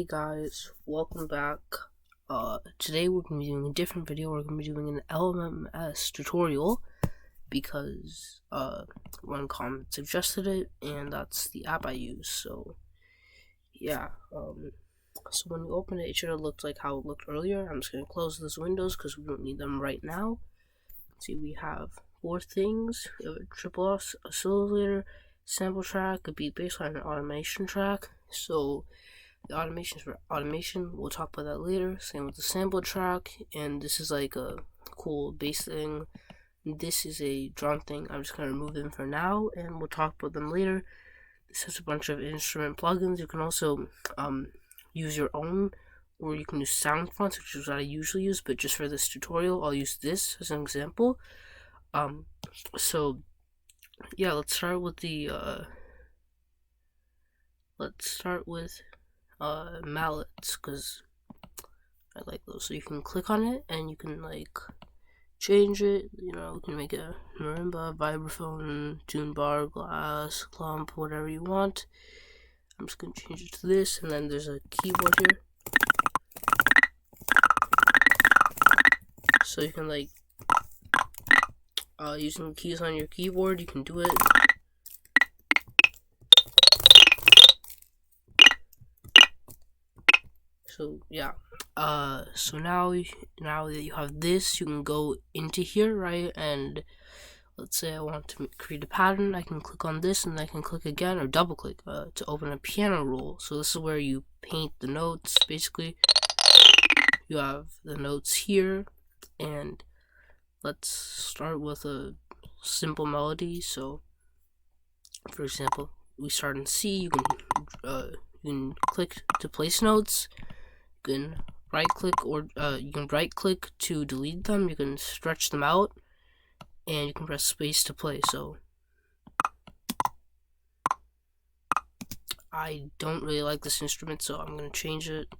Hey guys, welcome back. Today we're going to be doing a different video. We're going to be doing an LMMS tutorial because one comment suggested it, and that's the app I use. So yeah, so when you open it, it should have looked like how it looked earlier. I'm just going to close those windows because we don't need them right now. See, we have 4 things. We have a triple oscillator, sample track, a beat baseline, and automation track. So the automations for automation, we'll talk about that later. Same with the sample track, and this is like a cool bass thing. This is a drum thing. I'm just gonna remove them for now, and we'll talk about them later. This has a bunch of instrument plugins. You can also use your own, or you can use sound fonts, which is what I usually use. But just for this tutorial, I'll use this as an example. So yeah, let's start with the Mallets, because I like those. So you can click on it and you can like change it. You know, you can make a marimba, vibraphone, tune bar, glass, clump, whatever you want. I'm just gonna change it to this, and then there's a keyboard here, so you can like using keys on your keyboard, you can do it. So yeah, so now that you have this, you can go into here, right? And let's say I want to create a pattern. I can click on this, and I can click again or double click to open a piano roll. So this is where you paint the notes. Basically, you have the notes here, and let's start with a simple melody. So, for example, we start in C. You can click to place notes. You can right click to delete them. You can stretch them out, and you can press space to play. So I don't really like this instrument, so I'm gonna change it.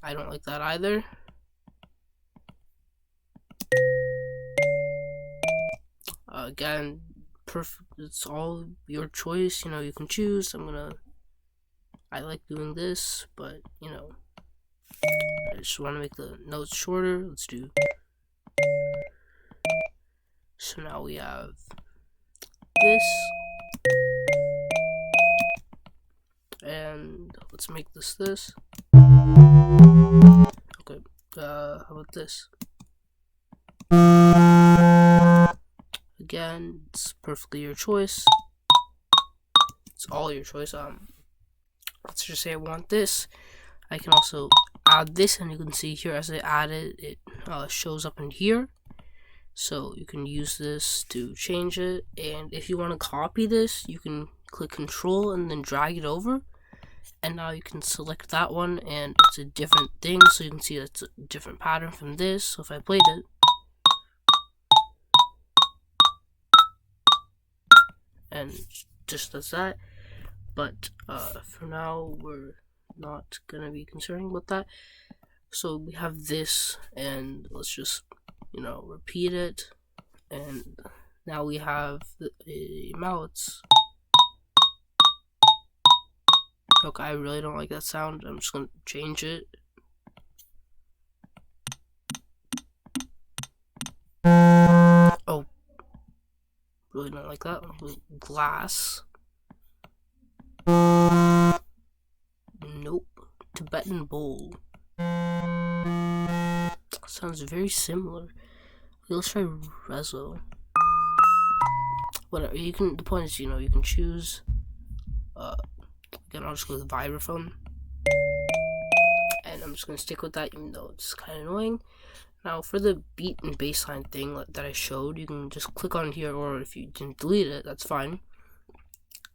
I don't like that either. Again, perfect. It's all your choice. You know, you can choose. I like doing this, but you know, I just want to make the notes shorter. Let's do. So now we have this, and let's make this. Okay. How about this? Again, it's perfectly your choice. It's all your choice. Let's just say I want this. I can also add this, and you can see here as I add it, it shows up in here. So you can use this to change it, and if you want to copy this, you can click Control and then drag it over, and now you can select that one, and it's a different thing. So you can see it's a different pattern from this. So if I played it, and just does that. But for now, we're not gonna be concerned with that. So we have this, and let's just, you know, repeat it. And now we have the Mallets. Okay, I really don't like that sound. I'm just gonna change it. Oh, really don't like that. Glass. Nope. Tibetan bowl. Sounds very similar. Let's try Rezo. Whatever. You can. The point is, you know, you can choose. Again, I'll just go with vibraphone, and I'm just gonna stick with that, even though it's kind of annoying. Now, for the beat and bassline thing that I showed, you can just click on here, or if you didn't delete it, that's fine.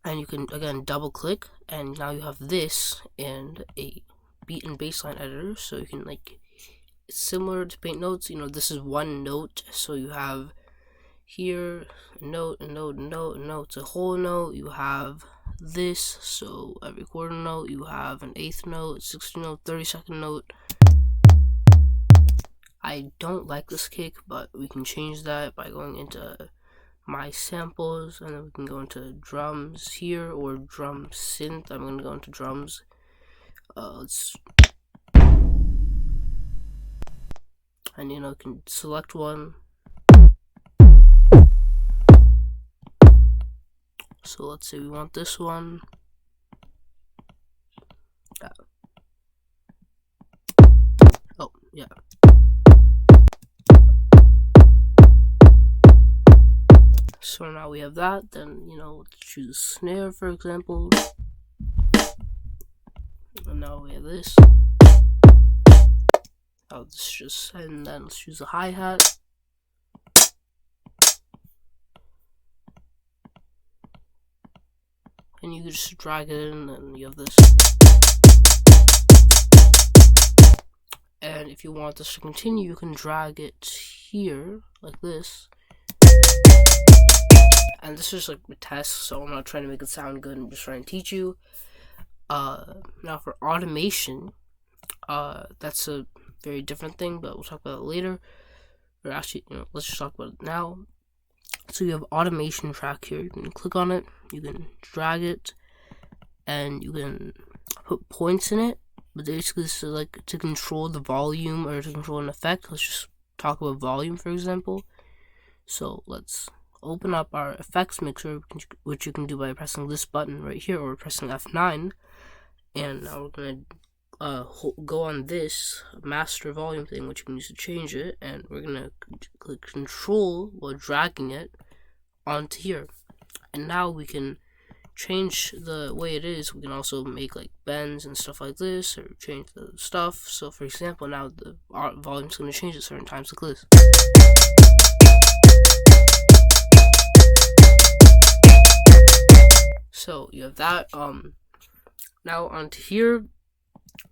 And you can, again, double click, and now you have this and a beat and bassline editor. So you can, like, it's similar to paint notes. You know, this is one note, so you have here a note, a note, a note, a note, it's a whole note. You have this, so every quarter note, you have an 1/8 note, 16th note, 32nd note. I don't like this kick, but we can change that by going into my samples, and then we can go into drums here, or drum synth. I'm going to go into drums, and you can select one. So let's say we want this one. Oh, yeah. So now we have that. Then, let's choose snare, for example. And now we have this. And then let's choose a hi-hat. And you can just drag it in, and you have this. And if you want this to continue, you can drag it here, like this. And this is like a test, so I'm not trying to make it sound good, I'm just trying to teach you. Now for automation, that's a very different thing, but we'll talk about it later. Or actually, let's just talk about it now. So you have automation track here. You can click on it, you can drag it, and you can put points in it. But basically, this is like to control the volume or to control an effect. Let's just talk about volume, for example. So let's open up our effects mixer, which you can do by pressing this button right here or pressing F9. And now we're going to go on this master volume thing, which you can use to change it. And we're going to click control while dragging it onto here. And now we can change the way it is. We can also make like bends and stuff like this, or change the stuff. So for example, now the volume is going to change at certain times like this. So you have that. Now onto here,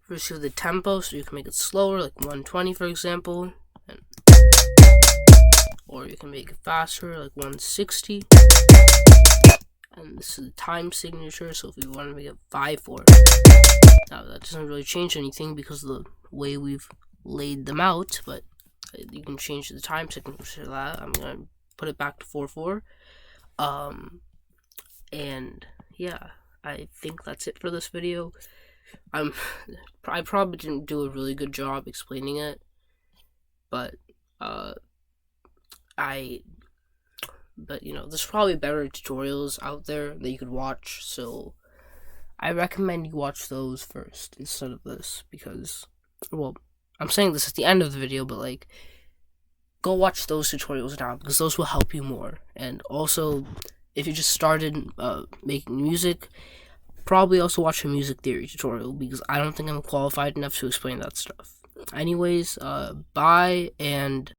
first you have the tempo, so you can make it slower, like 120 for example, or you can make it faster, like 160. And this is the time signature, so if we want to make it 5/4. Now that doesn't really change anything because of the way we've laid them out, but you can change the time signature to that. I'm gonna put it back to 4/4. And yeah, I think that's it for this video. I probably didn't do a really good job explaining it, but there's probably better tutorials out there that you could watch, so I recommend you watch those first instead of this, because, well, I'm saying this at the end of the video, but like, go watch those tutorials now, because those will help you more. And also, if you just started making music, probably also watch a music theory tutorial, because I don't think I'm qualified enough to explain that stuff. Anyways, bye, and